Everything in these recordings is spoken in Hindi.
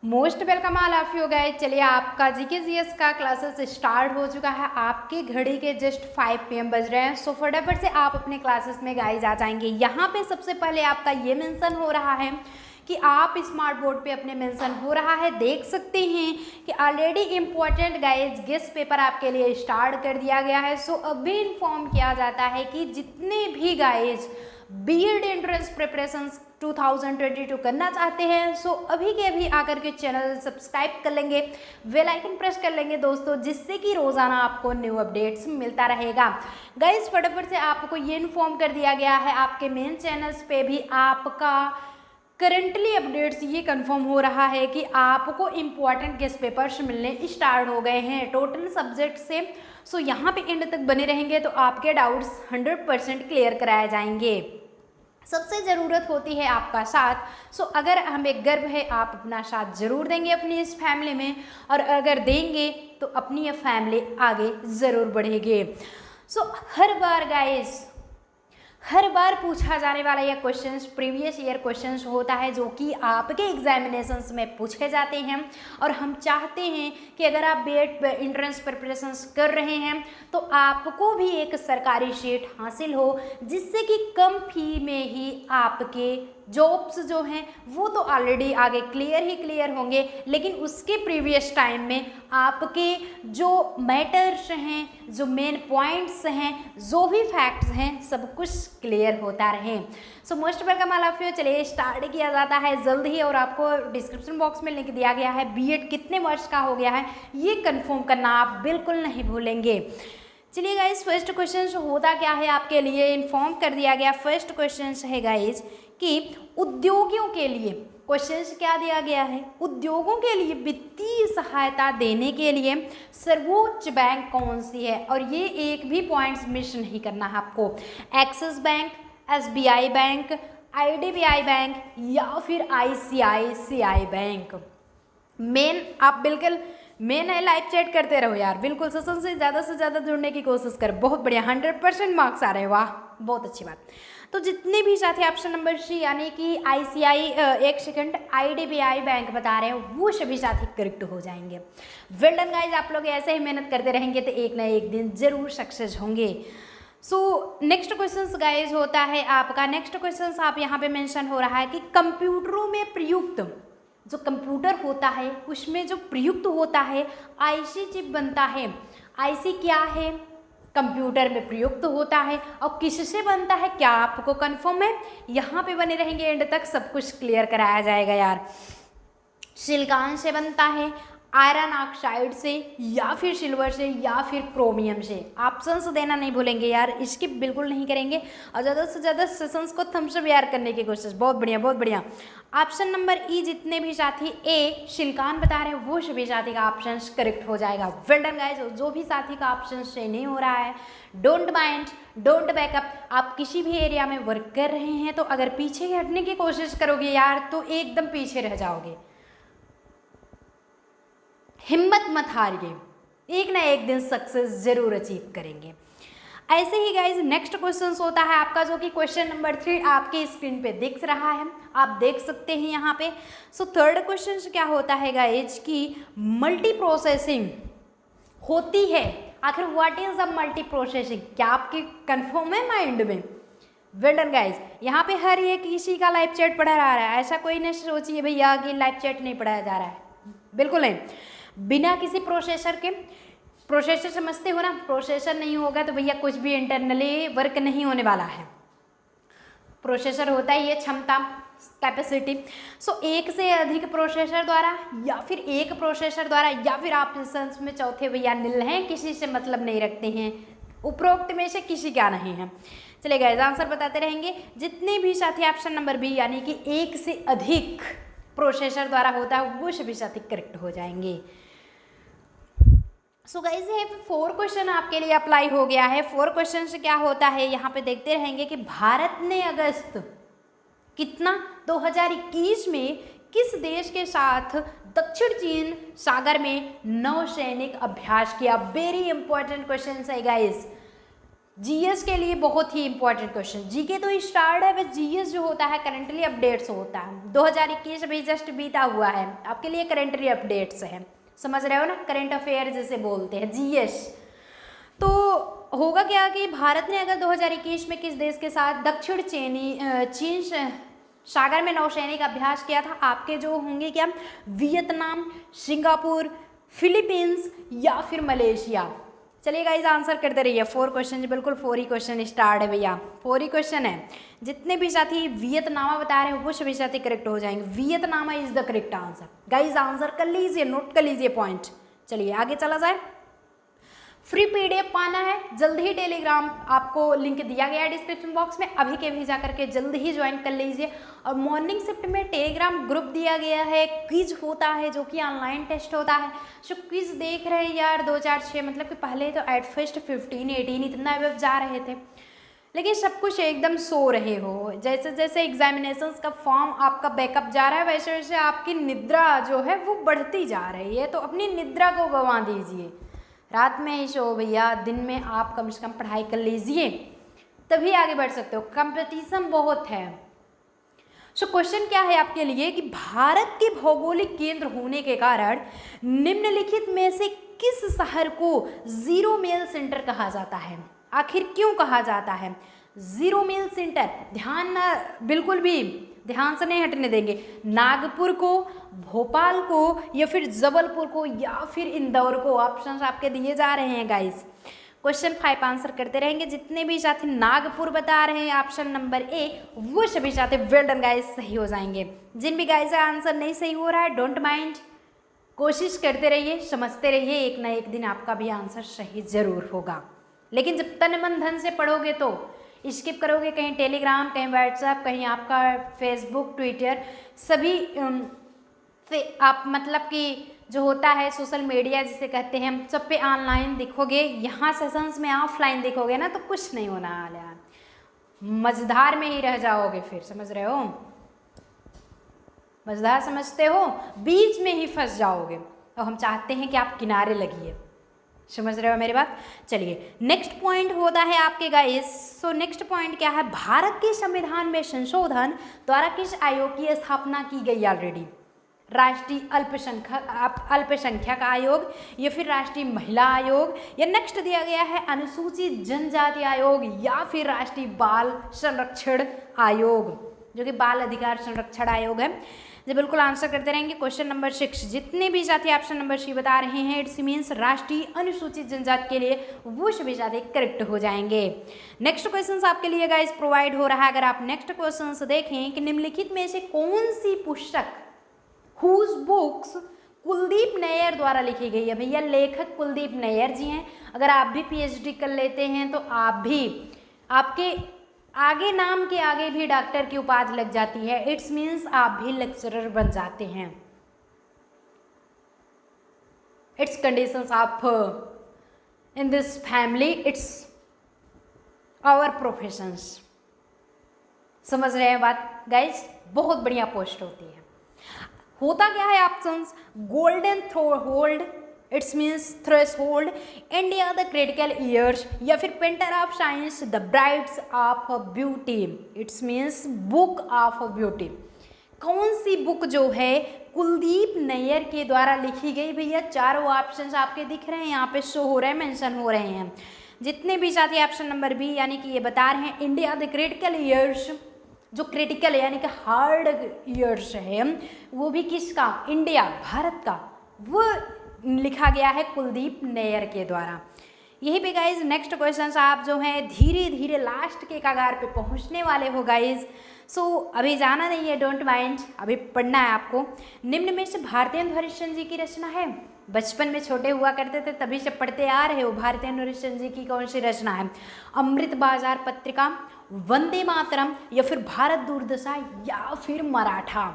Most welcome all of you guys. चलिए आपका जीके जीएस का क्लासेस स्टार्ट हो चुका है। आपकी घड़ी के जस्ट 5 PM बज रहे हैं। सो फटाफट से आप अपने क्लासेस में गाइस आ जाएंगे। यहाँ पे सबसे पहले आपका ये मेंशन हो रहा है कि आप स्मार्ट बोर्ड पे अपने मेंशन हो रहा है, देख सकते हैं कि already important guys guest paper आपके लिए स्टार्ट कर दिया गया है। सो अभी इन्फॉर्म किया जाता है कि जितने भी गाइस बीएड एंट्रेंस प्रिपरेशंस 2022 करना चाहते हैं सो अभी के अभी आकर के चैनल सब्सक्राइब कर लेंगे, बेल आइकन प्रेस कर लेंगे दोस्तों, जिससे कि रोज़ाना आपको न्यू अपडेट्स मिलता रहेगा। गाइस फटाफट से आपको ये इन्फॉर्म कर दिया गया है, आपके मेन चैनल्स पे भी आपका करंटली अपडेट्स ये कंफर्म हो रहा है कि आपको इम्पॉर्टेंट गेस्ट पेपर्स मिलने स्टार्ट हो गए हैं टोटल सब्जेक्ट से। सो यहाँ पे एंड तक बने रहेंगे तो आपके डाउट्स 100% क्लियर कराए जाएंगे। सबसे ज़रूरत होती है आपका साथ। सो अगर हमें गर्व है आप अपना साथ ज़रूर देंगे अपनी इस फैमिली में, और अगर देंगे तो अपनी ये फैमिली आगे ज़रूर बढ़ेगी। सो हर बार गाइस हर बार पूछा जाने वाला यह क्वेश्चंस प्रीवियस ईयर क्वेश्चंस होता है जो कि आपके एग्जामिनेशंस में पूछे जाते हैं। और हम चाहते हैं कि अगर आप बीएड एंट्रेंस प्रिपरेशंस कर रहे हैं तो आपको भी एक सरकारी सीट हासिल हो, जिससे कि कम फी में ही आपके जॉब्स जो हैं वो तो ऑलरेडी आगे क्लियर होंगे, लेकिन उसके प्रीवियस टाइम में आपके जो मैटर्स हैं, जो मेन पॉइंट्स हैं, जो भी फैक्ट्स हैं, सब कुछ क्लियर होता रहे। So most welcome all of you. चलिए स्टार्ट किया जाता है जल्द ही, और आपको डिस्क्रिप्शन बॉक्स में लिंक दिया गया है। बीएड कितने वर्ष का हो गया है ये कंफर्म करना आप बिल्कुल नहीं भूलेंगे। चलिए गाइज फर्स्ट क्वेश्चन होता क्या है आपके लिए इन्फॉर्म कर दिया गया। फर्स्ट क्वेश्चन है गाइज कि उद्योगियों के लिए क्वेश्चन क्या दिया गया है, उद्योगों के लिए वित्तीय सहायता देने के लिए सर्वोच्च बैंक कौन सी है। और ये एक भी पॉइंट्स मिस नहीं करना है आपको। Axis bank, SBI bank, IDBI bank या फिर आईसीआईसीआई बैंक। मेन आप बिल्कुल मेन है, लाइव चैट करते रहो यार, बिल्कुल सेशन से ज़्यादा जुड़ने की कोशिश कर। बहुत बढ़िया 100% मार्क्स आ रहे हैं, वाह बहुत अच्छी बात। तो जितने भी साथी ऑप्शन नंबर सी यानी कि आईडीबीआई बैंक बता रहे हैं वो सभी साथी करेक्ट हो जाएंगे। वेल डन गाइज, आप लोग ऐसे ही मेहनत करते रहेंगे तो एक ना एक दिन जरूर सक्सेस होंगे। सो नेक्स्ट क्वेश्चन गाइज होता है आपका, नेक्स्ट क्वेश्चन आप यहाँ पे मेंशन हो रहा है कि कंप्यूटरों में प्रयुक्त जो कंप्यूटर होता है उसमें जो प्रयुक्त होता है आईसी चिप बनता है। आईसी क्या है, कंप्यूटर में प्रयुक्त होता है और किससे बनता है क्या आपको कंफर्म है? यहाँ पे बने रहेंगे एंड तक, सब कुछ क्लियर कराया जाएगा यार। सिलिकॉन से बनता है, आयरन ऑक्साइड से, या फिर सिल्वर से, या फिर क्रोमियम से। ऑप्शंस देना नहीं भूलेंगे यार, स्किप बिल्कुल नहीं करेंगे, और ज़्यादा से ज़्यादा सेशंस को थम्स अप यार करने की कोशिश। बहुत बढ़िया बहुत बढ़िया। ऑप्शन नंबर ई जितने भी साथी ए सिलिकॉन बता रहे हैं वो सभी साथी का ऑप्शन करेक्ट हो जाएगा। Well done guys. जो भी साथी का ऑप्शन से नहीं हो रहा है डोंट माइंड, डोंट बैकअप। आप किसी भी एरिया में वर्क कर रहे हैं तो अगर पीछे हटने की कोशिश करोगे यार तो एकदम पीछे रह जाओगे। हिम्मत मत हारिए, एक ना एक दिन सक्सेस जरूर अचीव करेंगे। ऐसे ही गाइज नेक्स्ट क्वेश्चन होता है आपका, जो कि क्वेश्चन नंबर 3 आपके स्क्रीन पे दिख रहा है, आप देख सकते हैं यहाँ पे। सो थर्ड क्वेश्चन क्या होता है गाइज कि मल्टी प्रोसेसिंग होती है, आखिर what is the multi processing, क्या आपके कंफर्म है माइंड में? Well done guys. यहाँ पे हर एक किसी का लाइव चैट पढ़ा रहा है, ऐसा कोई नहीं सोचिए भैया कि लाइव चैट नहीं पढ़ाया जा रहा है, बिल्कुल नहीं। बिना किसी प्रोसेसर के, प्रोसेसर समझते हो ना, प्रोसेसर नहीं होगा तो भैया कुछ भी इंटरनली वर्क नहीं होने वाला है। प्रोसेसर होता है ये क्षमता, कैपेसिटी। सो एक से अधिक प्रोसेसर द्वारा या फिर एक प्रोसेसर द्वारा या फिर ऑप्शंस में चौथे भैया नील हैं, किसी से मतलब नहीं रखते हैं, उपरोक्त में से किसी का नहीं है। चलिए गाइस आंसर बताते रहेंगे। जितने भी साथी ऑप्शन नंबर बी यानी कि एक से अधिक प्रोसेसर द्वारा होता है वो सभी साथी करेक्ट हो जाएंगे। सो गाइस ये 4 क्वेश्चन आपके लिए अप्लाई हो गया है। 4 क्वेश्चन से क्या होता है यहाँ पे देखते रहेंगे कि भारत ने अगस्त कितना 2021 में किस देश के साथ दक्षिण चीन सागर में नौसैनिक अभ्यास किया। वेरी इंपॉर्टेंट क्वेश्चन है गाइस। जीएस के लिए बहुत ही इंपॉर्टेंट क्वेश्चन। जीके तो स्टार्ट है, बस जीएस जो होता है करंटली अपडेट्स होता है। 2021 अभी जस्ट बीता हुआ है, आपके लिए करंटली अपडेट्स है, समझ रहे हो ना, करंट अफेयर जिसे बोलते हैं जीएस। तो होगा क्या कि भारत ने अगर 2021 में किस देश के साथ दक्षिण चीन सागर में नौसैनिक अभ्यास किया था, आपके जो होंगे क्या, वियतनाम, सिंगापुर, फिलीपींस या फिर मलेशिया। चलिए गाइस आंसर करते रहिए। 4 क्वेश्चन, बिल्कुल 4 ही क्वेश्चन स्टार्ट है भैया, 4 ही क्वेश्चन है। जितने भी साथी वियतनामा बता रहे हैं वो सभी साथी करेक्ट हो जाएंगे। Vietnam is the correct answer. Guys answer कर लीजिए, नोट कर लीजिए पॉइंट। चलिए आगे चला जाए। फ्री पीडीएफ पाना है, जल्द ही टेलीग्राम आपको लिंक दिया गया है डिस्क्रिप्शन बॉक्स में, अभी के भी जा करके जल्द ही ज्वाइन कर लीजिए। और मॉर्निंग शिफ्ट में टेलीग्राम ग्रुप दिया गया है, क्विज होता है जो कि ऑनलाइन टेस्ट होता है। सो क्विज देख रहे हैं यार 2 4 6, मतलब कि पहले तो एट फर्स्ट 15 18 इतना वेब जा रहे थे, लेकिन सब कुछ एकदम सो रहे हो। जैसे जैसे एग्जामिनेशंस का फॉर्म आपका बैकअप जा रहा है वैसे वैसे आपकी निद्रा जो है वो बढ़ती जा रही है, तो अपनी निद्रा को गंवा दीजिए। रात में ही सो भैया, दिन में आप कम से कम पढ़ाई कर लीजिए, तभी आगे बढ़ सकते हो। कंपटीशन बहुत है। सो क्वेश्चन क्या है आपके लिए कि भारत के भौगोलिक केंद्र होने के कारण निम्नलिखित में से किस शहर को जीरो मेल सेंटर कहा जाता है? आखिर क्यों कहा जाता है जीरो मेल सेंटर? ध्यान ना, बिल्कुल भी ध्यान से नहीं हटने देंगे। नागपुर को, भोपाल को या फिर जबलपुर को या फिर इंदौर को, ऑप्शंस आपके दिए जा रहे हैं गाइस। क्वेश्चन 5 आंसर करते रहेंगे। जितने भी साथी नागपुर बता रहे हैं ऑप्शन नंबर ए, वो सभी साथी वेल डन गाइस, सही हो जाएंगे। जिन भी गाइस का आंसर नहीं सही हो रहा है डोंट माइंड, कोशिश करते रहिए, समझते रहिए, एक ना एक दिन आपका भी आंसर सही जरूर होगा। लेकिन जब तन मन धन से पढ़ोगे तो स्किप करोगे, कहीं टेलीग्राम, कहीं व्हाट्सएप, कहीं आपका फेसबुक, ट्विटर, सभी से आप मतलब कि जो होता है सोशल मीडिया जिसे कहते हैं, हम सब पे ऑनलाइन दिखोगे। यहाँ सेशंस में ऑफलाइन दिखोगे ना तो कुछ नहीं होना वाला है, मझधार में ही रह जाओगे फिर, समझ रहे हो? मझधार समझते हो, बीच में ही फंस जाओगे। और हम चाहते हैं कि आप किनारे लगिए, समझ रहे हो मेरी बात? चलिए नेक्स्ट पॉइंट होता है आपके गाइस। सो नेक्स्ट पॉइंट क्या है? भारत के संविधान में संशोधन द्वारा किस आयोग की स्थापना की गई ऑलरेडी? राष्ट्रीय अल्पसंख्यक आयोग या फिर राष्ट्रीय महिला आयोग, या नेक्स्ट दिया गया है अनुसूचित जनजाति आयोग या फिर राष्ट्रीय बाल संरक्षण आयोग, जो कि बाल अधिकार संरक्षण आयोग है। जो बिल्कुल आंसर करते रहेंगे। क्वेश्चन नंबर 6, जितने भी साथी ऑप्शन नंबर सी बता रहे हैं इट्स मीन्स राष्ट्रीय अनुसूचित जनजाति के लिए, वो सभी साथी करेक्ट हो जाएंगे। नेक्स्ट क्वेश्चन आपके लिए गाइस प्रोवाइड हो रहा है। अगर आप नेक्स्ट क्वेश्चन देखें कि निम्नलिखित में से कौन सी पुस्तक हुज बुक्स कुलदीप नैयर द्वारा लिखी गई है? भैया लेखक कुलदीप नैयर जी हैं। अगर आप भी पीएचडी कर लेते हैं तो आप भी, आपके आगे नाम के आगे भी डॉक्टर की उपाधि लग जाती है, इट्स मीन्स आप भी लेक्चरर बन जाते हैं। It's conditions of in this family, it's our professions. समझ रहे हैं बात गाइस? बहुत बढ़िया पोस्ट होती है। होता क्या है options? Golden threshold, it's means threshold, India the critical years, या फिर painter of science, the brides of beauty, it's means book of beauty. कौन सी बुक जो है कुलदीप नैयर के द्वारा लिखी गई? भैया चारों ऑप्शंस आपके दिख रहे हैं, यहाँ पे शो हो रहे हैं, मेंशन हो रहे हैं। जितने भी साथी ऑप्शन नंबर बी यानी कि ये बता रहे हैं इंडिया द क्रिटिकल ईयर्स, जो क्रिटिकल यानी कि हार्ड ईयर्स है, वो भी किसका? इंडिया, भारत का, वो लिखा गया है कुलदीप नैयर के द्वारा। यही पे गाइज नेक्स्ट क्वेश्चन आप जो हैं धीरे धीरे लास्ट के कगार पे पहुंचने वाले हो गाइज। सो अभी जाना नहीं है, डोंट माइंड, अभी पढ़ना है आपको। निम्न में से भारतेंदु हरिश्चंद्र जी की रचना है? बचपन में छोटे हुआ करते थे तभी से पढ़ते आ रहे हो। भारतेंदु हरिश्चंद्र जी की कौन सी रचना है? अमृत बाजार पत्रिका, वंदे मातरम, या फिर भारत दुर्दशा, या फिर मराठा।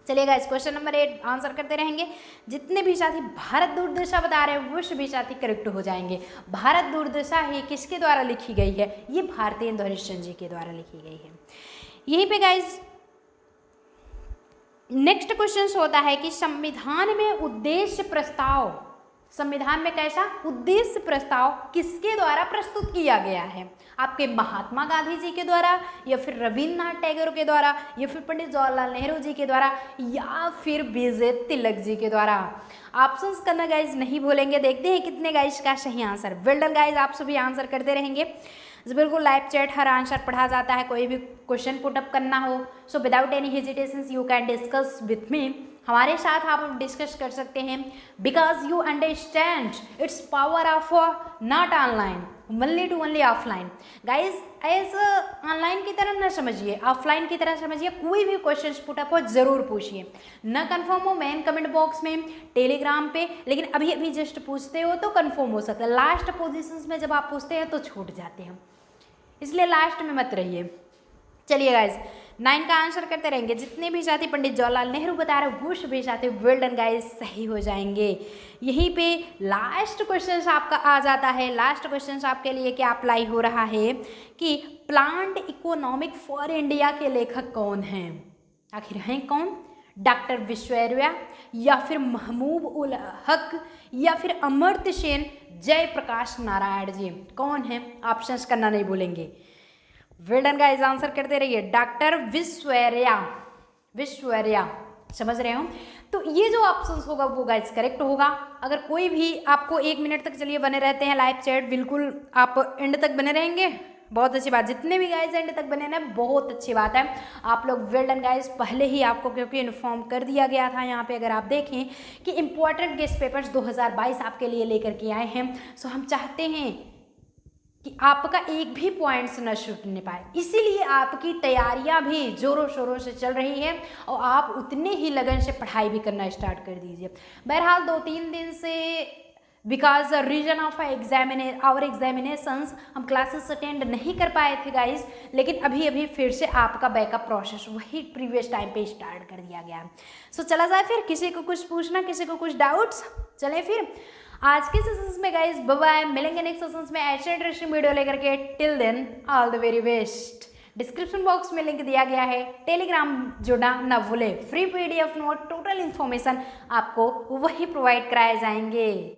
चलिएगा इस क्वेश्चन नंबर 8 आंसर करते रहेंगे। जितने भी साथी भारत दुर्दशा बता रहे हैं वो सभी साथी करेक्ट हो जाएंगे। भारत दुर्दशा ही किसके द्वारा लिखी गई है? ये भारतेंदु हरिश्चंद्र जी के द्वारा लिखी गई है। यहीं पे गाइज नेक्स्ट क्वेश्चन होता है कि संविधान में उद्देश्य प्रस्ताव संविधान में कैसा उद्देश्य प्रस्ताव किसके द्वारा प्रस्तुत किया गया है? आपके महात्मा गांधी जी के द्वारा, या फिर रविन्द्रनाथ टैगोर के द्वारा, या फिर पंडित जवाहरलाल नेहरू जी के द्वारा, या फिर विजय तिलक जी के द्वारा? ऑप्शंस करना गाइज नहीं भूलेंगे। देखते हैं कितने गाइज का सही आंसर। वेल डन गाइज, आप सभी आंसर करते रहेंगे। बिल्कुल लाइव चैट हर आंसर पढ़ा जाता है, कोई भी क्वेश्चन पुटअप करना हो so without any hesitation you can discuss with me. हमारे साथ आप डिस्कस कर सकते हैं, because you understand it's power of not online only to only offline. Guys as online की तरह न समझिए, ऑफलाइन की तरह समझिए। कोई भी क्वेश्चन पुटअप हो जरूर पूछिए, न कन्फर्म हो मेन कमेंट बॉक्स में, टेलीग्राम पे, लेकिन अभी अभी जस्ट पूछते हो तो कन्फर्म हो सकता है। लास्ट पोजिशंस में जब आप पूछते हैं तो छूट जाते हैं, इसलिए लास्ट में मत रहिए। चलिए गाइज 9 का आंसर करते रहेंगे। जितने भी साथी पंडित जवाहरलाल नेहरू बता रहे वो सभी साथी वेल डन गाइज, सही हो जाएंगे। यहीं पे लास्ट क्वेश्चन आपका आ जाता है। लास्ट क्वेश्चन आपके लिए क्या अप्लाई हो रहा है कि प्लांट इकोनॉमिक फॉर इंडिया के लेखक कौन हैं? आखिर हैं कौन? डॉक्टर विश्वेश्वरैया, या फिर महमूद उल हक, या फिर अमर्त्य सेन, जयप्रकाश नारायण जी? कौन है? ऑप्शंस करना नहीं भूलेंगे। वेल डन गाइस, आंसर करते रहिए। डॉक्टर विश्वेश्वरैया, समझ रहे हो? तो ये जो ऑप्शंस होगा वो गाइस करेक्ट होगा। अगर कोई भी आपको 1 मिनट तक, चलिए बने रहते हैं लाइव चैट, बिल्कुल आप एंड तक बने रहेंगे, बहुत अच्छी बात। जितने भी गाइस एंड तक बने ना बहुत अच्छी बात है। आप लोग वेल डन गाइस, पहले ही आपको क्योंकि इन्फॉर्म कर दिया गया था। यहाँ पे अगर आप देखें कि इंपॉर्टेंट गेस्ट पेपर्स 2022 आपके लिए लेकर के आए हैं, सो हम चाहते हैं कि आपका एक भी पॉइंट्स न छूटने पाए, इसीलिए आपकी तैयारियां भी जोरों शोरों से चल रही है और आप उतने ही लगन से पढ़ाई भी करना स्टार्ट कर दीजिए। बहरहाल 2-3 दिन से because reason of our examinations हम क्लासेस अटेंड नहीं कर पाए थे गाइस, लेकिन अभी अभी फिर से आपका बैकअप प्रोसेस वही प्रीवियस टाइम पे स्टार्ट कर दिया गया। सो चला जाए फिर, किसी को कुछ पूछना, किसी को कुछ डाउट्स? चले फिर आज के सेशंस में गाइस, बाय बाय, मिलेंगे नेक्स्ट सेशंस में ऐसे इंटरेस्टिंग वीडियो लेकर के। Till then all the very best. Description box में लिंक दिया गया है, टेलीग्राम जुड़ना न भूले। Free PDF note, total information आपको वही प्रोवाइड कराए जाएंगे।